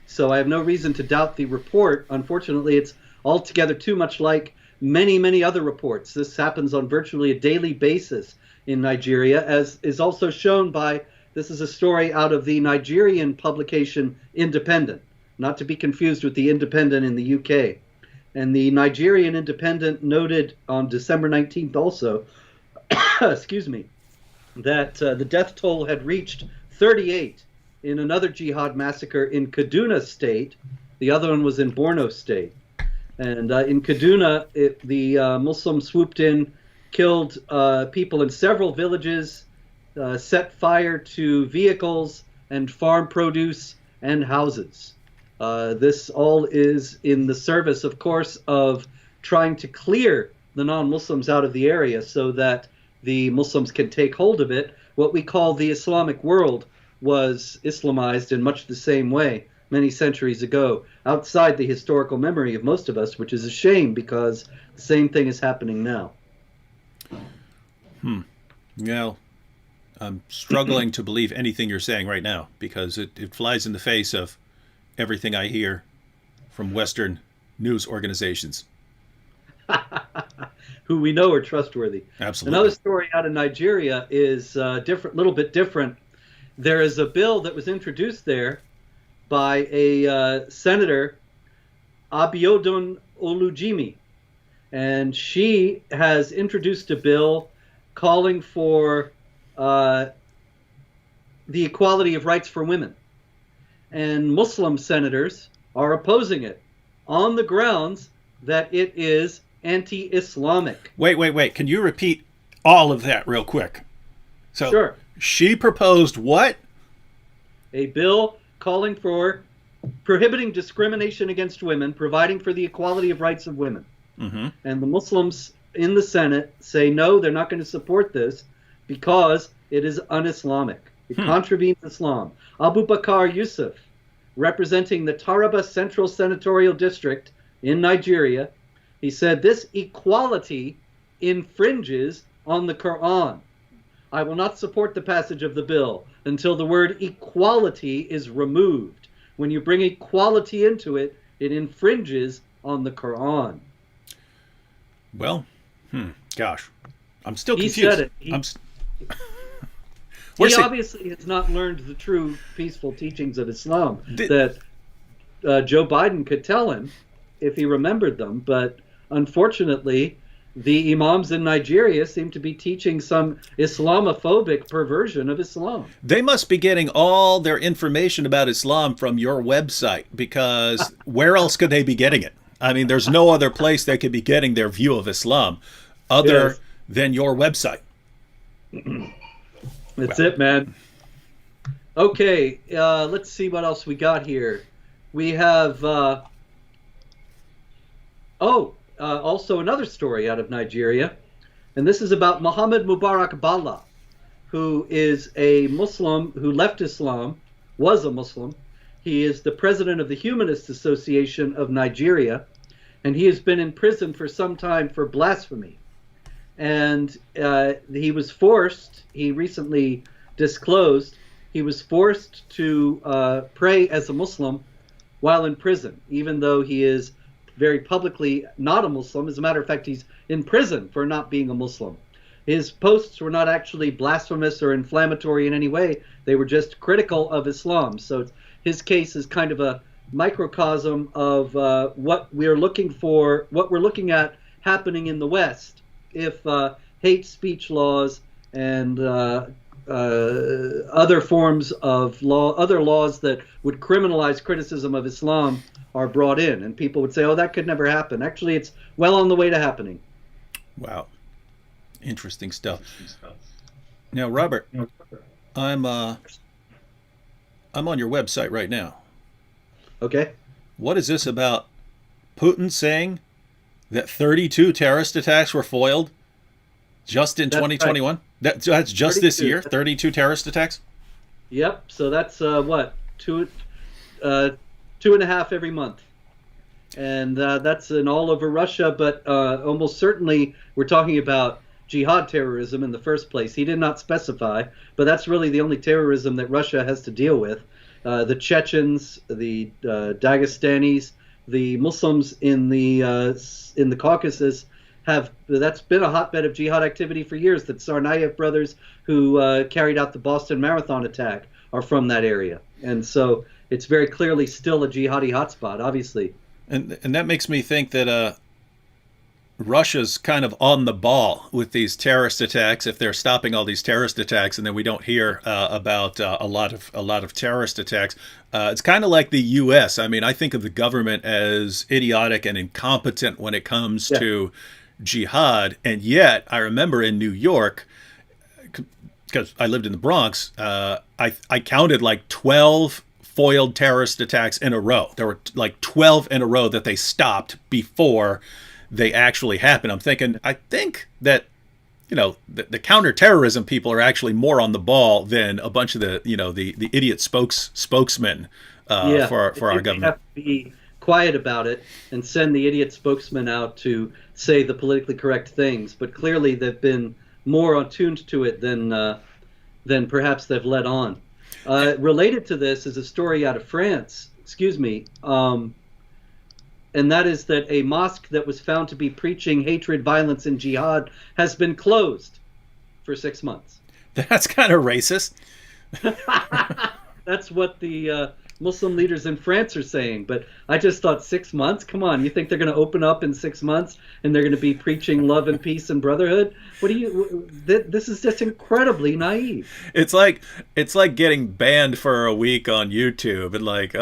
So I have no reason to doubt the report. Unfortunately, it's altogether too much like many, many other reports. This happens on virtually a daily basis in Nigeria, as is also shown by, this is a story out of the Nigerian publication Independent, not to be confused with the Independent in the UK. And the Nigerian Independent noted on December 19th also, excuse me, that the death toll had reached 38 in another jihad massacre in Kaduna State. The other one was in Borno State. And in Kaduna, the Muslims swooped in, killed people in several villages, set fire to vehicles and farm produce and houses. This all is in the service, of course, of trying to clear the non-Muslims out of the area so that the Muslims can take hold of it. What we call the Islamic world was Islamized in much the same way many centuries ago, outside the historical memory of most of us, which is a shame because the same thing is happening now. Well, I'm struggling to believe anything you're saying right now because it flies in the face of everything I hear from Western news organizations. Who we know are trustworthy. Absolutely. Another story out of Nigeria is little bit different. There is a bill that was introduced there by a senator, Abiodun Olujimi, and she has introduced a bill calling for the equality of rights for women. And Muslim senators are opposing it. on the grounds that it is anti-Islamic. Wait. Can you repeat all of that real quick? So Sure. she proposed what? A bill calling for prohibiting discrimination against women, providing for the equality of rights of women. Mm-hmm. And the Muslims in the Senate say no, they're not going to support this because it is un-Islamic. It contravenes Islam. Abu Bakr Yusuf, representing the Taraba Central Senatorial District in Nigeria, he said this equality infringes on the Quran. I will not support the passage of the bill until the word equality is removed. When you bring equality into it, it infringes on the Quran. Well, gosh, I'm still He confused. said it. Where's He he? obviously has not learned the true peaceful teachings of Islam Did- that Joe Biden could tell him if he remembered them. But unfortunately, the imams in Nigeria seem to be teaching some Islamophobic perversion of Islam. They must be getting all their information about Islam from your website, because where else could they be getting it? I mean, there's no other place they could be getting their view of Islam other Yes. than your website. That's it, man. Okay, let's see what else we got here. We have, also another story out of Nigeria, and this is about Muhammad Mubarak Bala, who is a Muslim who left Islam, was a Muslim. He is the president of the Humanist Association of Nigeria, and he has been in prison for some time for blasphemy. And he was forced, he recently disclosed, he was forced to pray as a Muslim while in prison, even though he is very publicly not a Muslim. As a matter of fact, he's in prison for not being a Muslim. His posts were not actually blasphemous or inflammatory in any way. They were just critical of Islam. So his case is kind of a microcosm of what we're looking at happening in the West if hate speech laws and other forms of law, other laws that would criminalize criticism of Islam are brought in, and people would say, oh, that could never happen. Actually, it's well on the way to happening. Wow. Interesting stuff. Now, Robert, I'm on your website right now. Okay. What is this about Putin saying that 32 terrorist attacks were foiled just in That's 2021? That's just this 32. year, 32 terrorist attacks? Yep. So that's two and a half every month. And that's in all over Russia, but almost certainly we're talking about jihad terrorism in the first place. He did not specify, but that's really the only terrorism that Russia has to deal with. The Chechens, the Dagestanis, the Muslims in the Caucasus that's been a hotbed of jihad activity for years. The Tsarnaev brothers who carried out the Boston Marathon attack are from that area. And so it's very clearly still a jihadi hotspot, obviously. And that makes me think that Russia's kind of on the ball with these terrorist attacks. If they're stopping all these terrorist attacks, and then we don't hear about a lot of terrorist attacks, it's kind of like the U.S. I mean, I think of the government as idiotic and incompetent when it comes to jihad, and yet I remember in New York, because I lived in the Bronx, I counted like 12 foiled terrorist attacks in a row. There were like 12 in a row that they stopped before they actually happened. I think that, the counterterrorism people are actually more on the ball than a bunch of the idiot spokesmen for our government. They have to be quiet about it and send the idiot spokesman out to say the politically correct things. But clearly they've been more attuned to it than perhaps they've let on. Related to this is a story out of France, and that is that a mosque that was found to be preaching hatred, violence, and jihad has been closed for 6 months. That's kind of racist. That's what the Muslim leaders in France are saying. But I just thought 6 months? Come on, you think they're going to open up in 6 months and they're going to be preaching love and peace and brotherhood? This is just incredibly naive. It's like getting banned for a week on YouTube and like,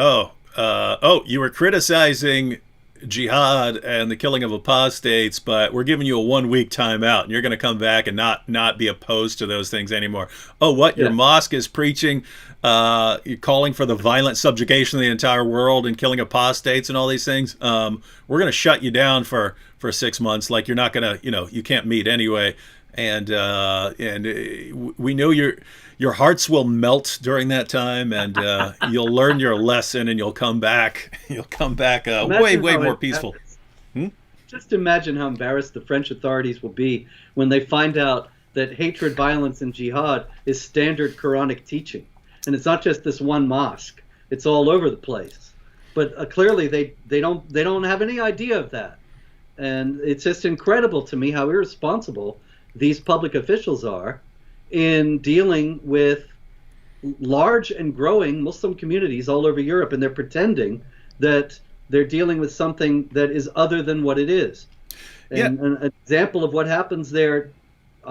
you were criticizing jihad and the killing of apostates, but we're giving you a 1 week timeout, and you're going to come back and not be opposed to those things anymore. Oh, what? Your mosque is preaching, you're calling for the violent subjugation of the entire world and killing apostates and all these things. We're going to shut you down for 6 months. Like, you're not going to, you can't meet anyway. And we know your hearts will melt during that time, and you'll learn your lesson, and you'll come back. You'll come back way more peaceful. Just imagine how embarrassed the French authorities will be when they find out that hatred, violence, and jihad is standard Quranic teaching, and it's not just this one mosque; it's all over the place. But clearly, they don't have any idea of that, and it's just incredible to me how irresponsible these public officials are in dealing with large and growing Muslim communities all over Europe, and they're pretending that they're dealing with something that is other than what it is. And an example of what happens there,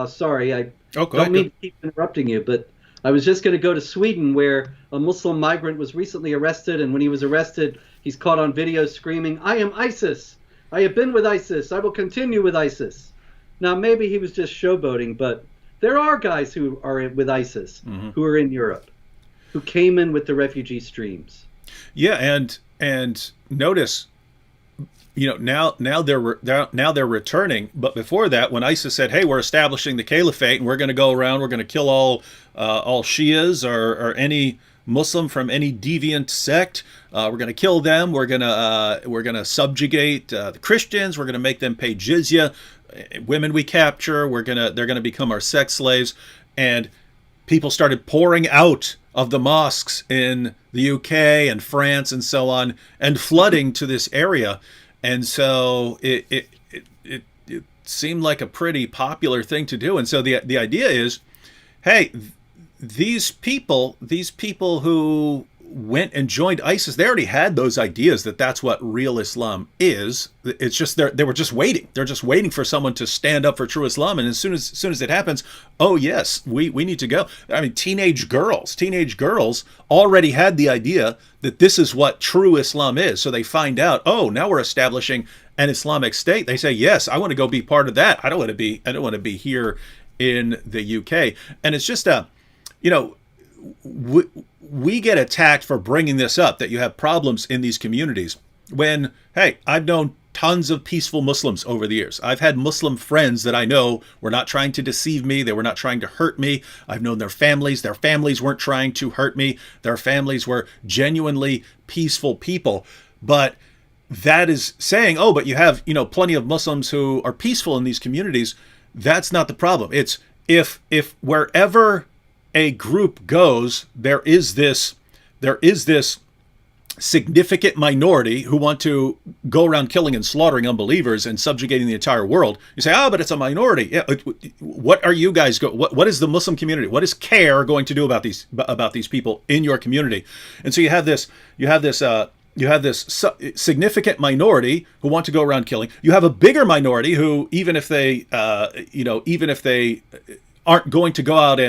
sorry, I don't mean to keep interrupting you, but I was just going to go to Sweden, where a Muslim migrant was recently arrested, and when he was arrested, he's caught on video screaming, "I am ISIS! I have been with ISIS! I will continue with ISIS!" Now, maybe he was just showboating, but there are guys who are with ISIS who are in Europe, who came in with the refugee streams. Yeah, and notice, now they're returning. But before that, when ISIS said, "Hey, we're establishing the caliphate, and we're going to go around, we're going to kill all Shias or any Muslim from any deviant sect. We're going to kill them. We're going to subjugate the Christians. We're going to make them pay jizya. Women we capture, they're gonna become our sex slaves." And people started pouring out of the mosques in the UK and France and so on, and flooding to this area. And so it seemed like a pretty popular thing to do. And so the idea is, hey, these people who went and joined ISIS, they already had those ideas that that's what real Islam is. It's just they were just waiting. They're just waiting for someone to stand up for true Islam. And as soon as it happens, oh yes, we need to go. I mean, teenage girls already had the idea that this is what true Islam is. So they find out, oh, now we're establishing an Islamic state. They say, yes, I want to go be part of that. I don't want to be here in the UK. And it's just we get attacked for bringing this up, that you have problems in these communities, when, hey, I've known tons of peaceful Muslims over the years. I've had Muslim friends that I know were not trying to deceive me. They were not trying to hurt me. I've known their families. Their families weren't trying to hurt me. Their families were genuinely peaceful people. But that is saying, oh, but you have, plenty of Muslims who are peaceful in these communities. That's not the problem. It's if wherever a group goes, there is this significant minority who want to go around killing and slaughtering unbelievers and subjugating the entire world. You say, oh, but it's a minority. Yeah, what are you guys what is the Muslim community? What is CAIR going to do about these people in your community? And so you have this significant minority who want to go around killing. You have a bigger minority who, even if they aren't going to go out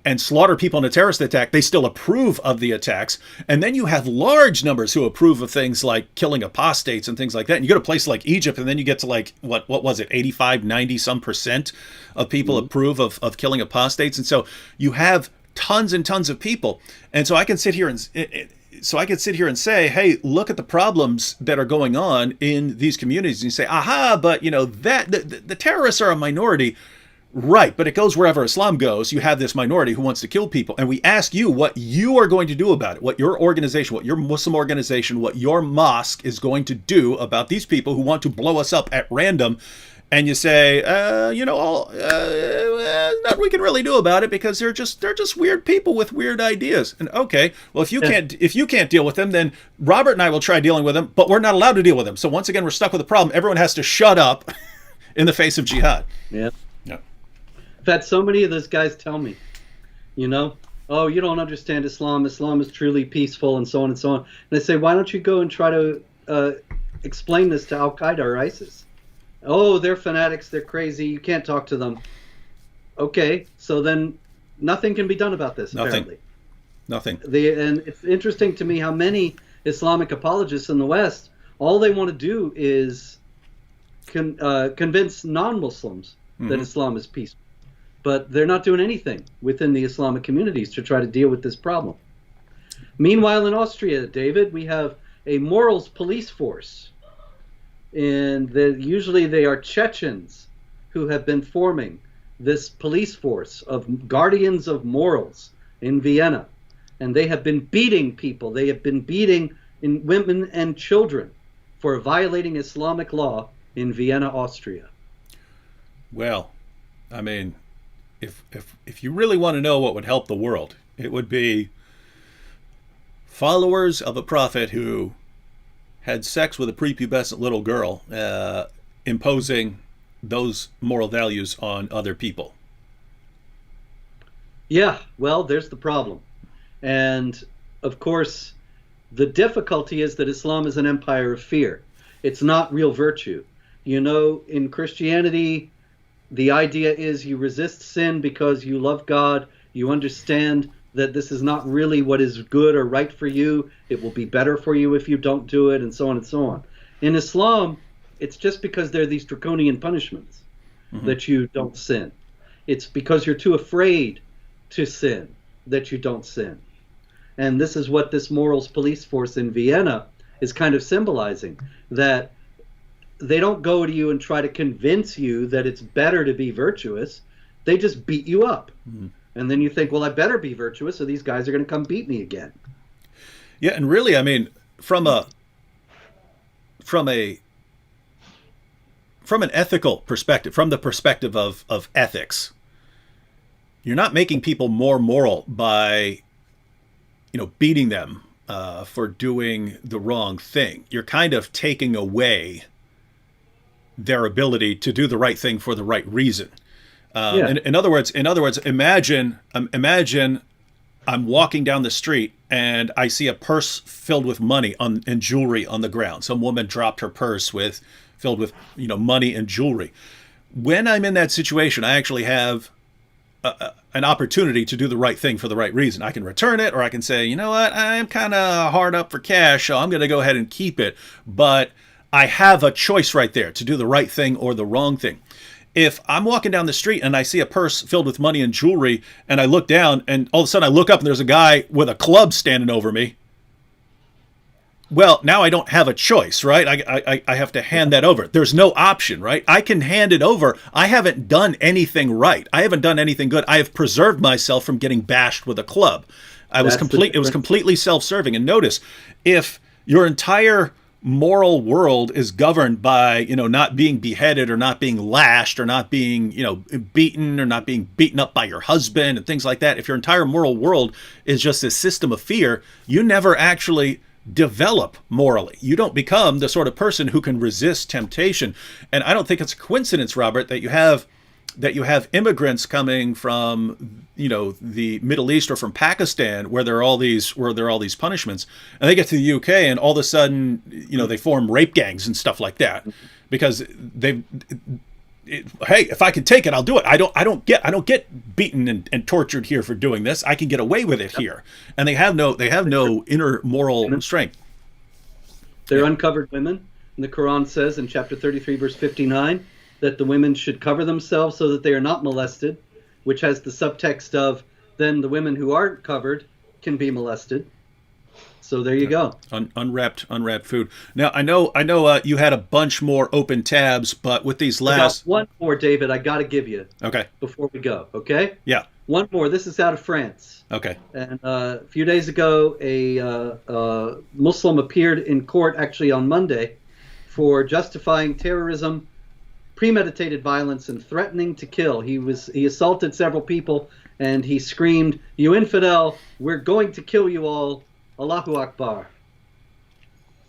and slaughter people in a terrorist attack, they still approve of the attacks. And then you have large numbers who approve of things like killing apostates and things like that. And you go to a place like Egypt, and then you get to like, what was it, 85, 90 some percent of people approve of killing apostates. And so you have tons and tons of people. And so I can sit here and say, hey, look at the problems that are going on in these communities. And you say, aha, but the terrorists are a minority. Right, but it goes wherever Islam goes. You have this minority who wants to kill people. And we ask you what you are going to do about it, what your organization, what your Muslim organization, what your mosque is going to do about these people who want to blow us up at random. And you say, nothing we can really do about it, because they're just weird people with weird ideas. And okay, well, if you can't deal with them, then Robert and I will try dealing with them, but we're not allowed to deal with them. So once again, we're stuck with a problem. Everyone has to shut up in the face of jihad. Yeah. I've had so many of those guys tell me, oh, you don't understand Islam. Islam is truly peaceful, and so on and so on. And I say, why don't you go and try to explain this to Al-Qaeda or ISIS? Oh, they're fanatics. They're crazy. You can't talk to them. Okay, so then nothing can be done about this, apparently. Nothing. And it's interesting to me how many Islamic apologists in the West All they want to do is convince non-Muslims that Islam is peaceful. But they're not doing anything within the Islamic communities to try to deal with this problem. Meanwhile, in Austria, David, we have a morals police force. And usually they are Chechens who have been forming this police force of guardians of morals in Vienna. And they have been beating people. They have been beating women and children for violating Islamic law in Vienna, Austria. Well, I mean, if you really want to know what would help the world, it would be followers of a prophet who had sex with a prepubescent little girl, imposing those moral values on other people. Yeah, well, there's the problem. And of course, the difficulty is that Islam is an empire of fear. It's not real virtue. You know, in Christianity, the idea is you resist sin because you love God. You understand that this is not really what is good or right for you. It will be better for you if you don't do it, and so on and so on. In Islam, it's just because there are these draconian punishments that you don't sin. It's because you're too afraid to sin that you don't sin. And this is what this morals police force in Vienna is kind of symbolizing, that they don't go to you and try to convince you that it's better to be virtuous. They just beat you up. And then you think, well, I better be virtuous, so these guys are going to come beat me again. Yeah, and really, I mean, from an ethical perspective, from the perspective of ethics, you're not making people more moral by, beating them for doing the wrong thing. You're kind of taking away their ability to do the right thing for the right reason. In other words, imagine I'm walking down the street and I see a purse filled with money and jewelry on the ground. Some woman dropped her purse filled with money and jewelry. When I'm in that situation, I actually have an opportunity to do the right thing for the right reason. I can return it, or I can say, you know what, I'm kind of hard up for cash, so I'm going to go ahead and keep it. But I have a choice right there to do the right thing or the wrong thing. If I'm walking down the street and I see a purse filled with money and jewelry, and I look down and all of a sudden I look up and there's a guy with a club standing over me, well, now I don't have a choice, right? I have to hand that over. There's no option, right? I can hand it over. I haven't done anything right. I haven't done anything good. I have preserved myself from getting bashed with a club. It was completely self-serving. And notice, if your entire moral world is governed by, not being beheaded or not being lashed or not being, beaten or not being beaten up by your husband and things like that, if your entire moral world is just a system of fear, you never actually develop morally. You don't become the sort of person who can resist temptation. And I don't think it's a coincidence, Robert, that you have immigrants coming from, the Middle East or from Pakistan, where there are all these punishments, and they get to the UK and all of a sudden, they form rape gangs and stuff like that, because hey, if I can take it, I'll do it. I don't get beaten and tortured here for doing this. I can get away with it here, and they have no inner moral strength. They're uncovered women, and the Quran says in chapter 33, verse 59, that the women should cover themselves so that they are not molested, which has the subtext of then the women who aren't covered can be molested. So there you go. Unwrapped food. Now I know you had a bunch more open tabs, but with these last one more, David, I got to give you. Okay. Before we go, okay? Yeah. One more. This is out of France. Okay. And a few days ago, a Muslim appeared in court, actually on Monday, for justifying terrorism, premeditated violence, and threatening to kill. He assaulted several people, and he screamed, "You infidel! We're going to kill you all! Allahu Akbar."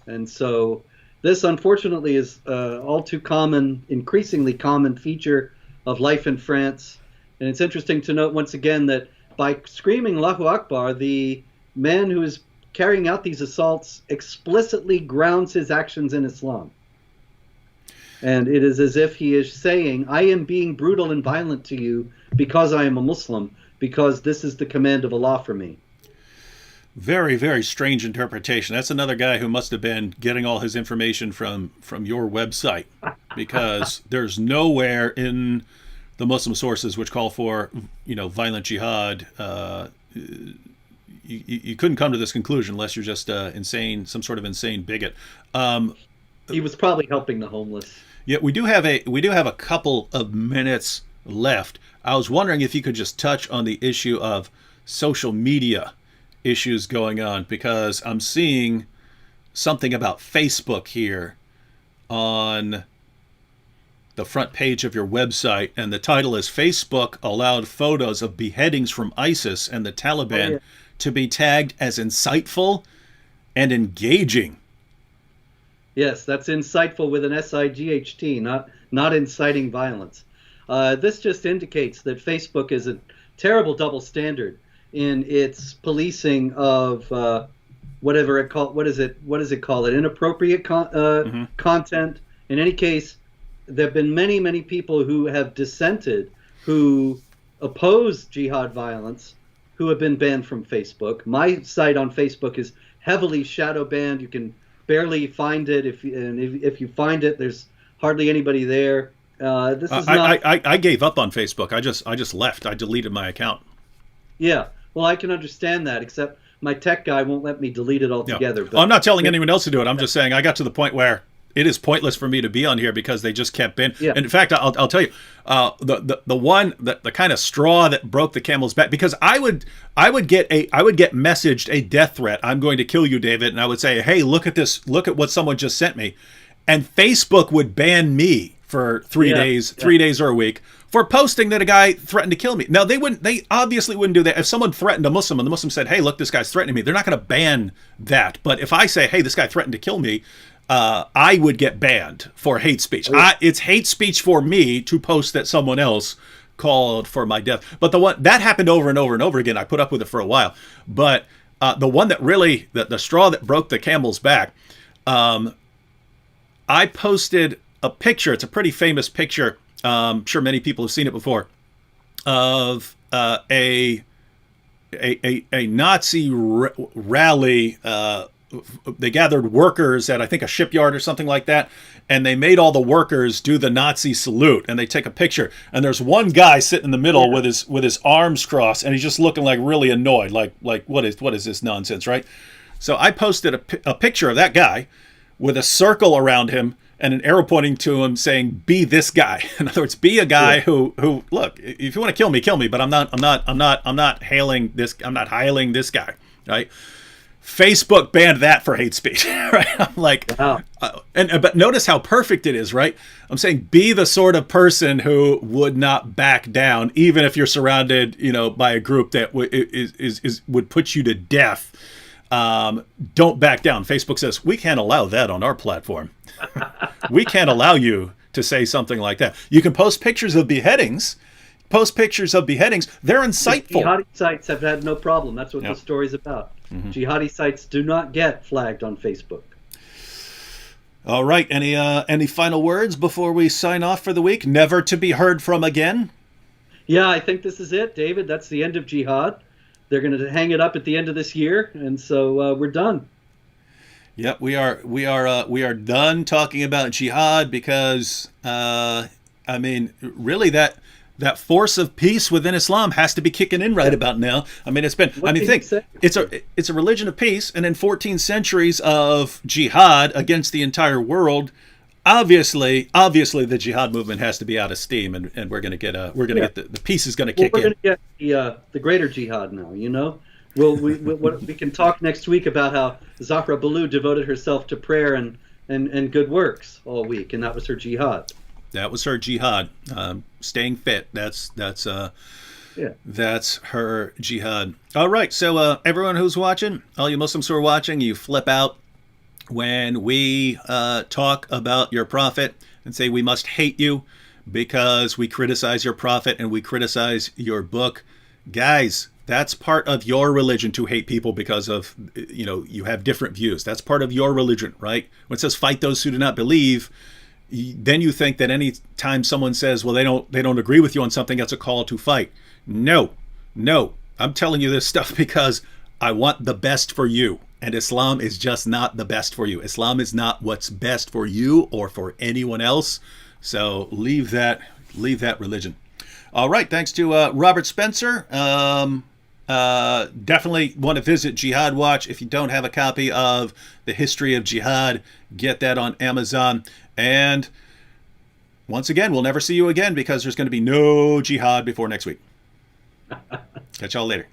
And so this, unfortunately, is all too common, increasingly common feature of life in France. And it's interesting to note once again that by screaming Allahu Akbar, the man who is carrying out these assaults explicitly grounds his actions in Islam. And it is as if he is saying, I am being brutal and violent to you because I am a Muslim, because this is the command of Allah for me. Very, very strange interpretation. That's another guy who must have been getting all his information from your website, because there's nowhere in the Muslim sources which call for, violent jihad. You couldn't come to this conclusion unless you're just insane, some sort of insane bigot. He was probably helping the homeless. Yeah, we do have a couple of minutes left. I was wondering if you could just touch on the issue of social media issues going on, because I'm seeing something about Facebook here on the front page of your website, and the title is "Facebook allowed photos of beheadings from ISIS and the Taliban to be tagged as insightful and engaging." Yes, that's insightful with an SIGHT, not inciting violence. This just indicates that Facebook is a terrible double standard in its policing of whatever it called. What does it call it? Inappropriate content. In any case, there have been many, many people who have dissented, who oppose jihad violence, who have been banned from Facebook. My site on Facebook is heavily shadow banned. You can barely find it. If you find it, there's hardly anybody there. This is I gave up on Facebook. I just left. I deleted my account. Yeah. Well, I can understand that, except my tech guy won't let me delete it altogether. Yeah. Well, I'm not telling anyone else to do it. I'm just saying I got to the point where it is pointless for me to be on here because they just kept in. Yeah. And in fact, I'll tell you, the kind of straw that broke the camel's back, because I would get messaged a death threat. "I'm going to kill you, David," and I would say, "Hey, look at this. Look at what someone just sent me," and Facebook would ban me for 3 days or a week for posting that a guy threatened to kill me. Now, they obviously wouldn't do that. If someone threatened a Muslim and the Muslim said, "Hey, look, this guy's threatening me," they're not going to ban that. But if I say, "Hey, this guy threatened to kill me," I would get banned for hate speech. It's hate speech for me to post that someone else called for my death. But the one that happened over and over and over again, I put up with it for a while. But the one that really, the straw that broke the camel's back, I posted a picture. It's a pretty famous picture. I'm sure many people have seen it before, of a Nazi rally. They gathered workers at, I think, a shipyard or something like that, and they made all the workers do the Nazi salute, and they take a picture. And there's one guy sitting in the middle with his arms crossed, and he's just looking like really annoyed, like what is this nonsense, right? So I posted a picture of that guy with a circle around him and an arrow pointing to him saying, "Be this guy." In other words, be a guy who look, if you want to kill me, but I'm not hailing this guy, right? Facebook banned that for hate speech, right? I'm like, wow. But notice how perfect it is, right? I'm saying, be the sort of person who would not back down, even if you're surrounded, by a group that would put you to death. Don't back down. Facebook says, we can't allow that on our platform. We can't allow you to say something like that. You can post pictures of beheadings. They're insightful. Jihadi sites have had no problem. That's what the story's about. Mm-hmm. Jihadi sites do not get flagged on Facebook. All right. Any final words before we sign off for the week? Never to be heard from again? Yeah, I think this is it, David. That's the end of Jihad. They're going to hang it up at the end of this year, and so we're done. Yep, we are done talking about Jihad, because really that force of peace within Islam has to be kicking in right about now. It's a religion of peace, and in 14 centuries of jihad against the entire world, obviously the jihad movement has to be out of steam, and we're going to get the peace is going to kick in. We're going to get the greater jihad now. We can talk next week about how Zahra Balloo devoted herself to prayer and good works all week, and that was her jihad. That was her jihad. Staying fit. That's her jihad. All right. So everyone who's watching, all you Muslims who are watching, you flip out when we talk about your prophet and say we must hate you because we criticize your prophet and we criticize your book. Guys, that's part of your religion, to hate people because of, you have different views. That's part of your religion, right? When it says fight those who do not believe, then you think that any time someone says, well, they don't agree with you on something, that's a call to fight. No, I'm telling you this stuff because I want the best for you. And Islam is just not the best for you. Islam is not what's best for you or for anyone else. So leave that religion. All right. Thanks to Robert Spencer. Definitely want to visit Jihad Watch. If you don't have a copy of The History of Jihad, get that on Amazon. And once again, we'll never see you again because there's going to be no jihad before next week. Catch y'all later.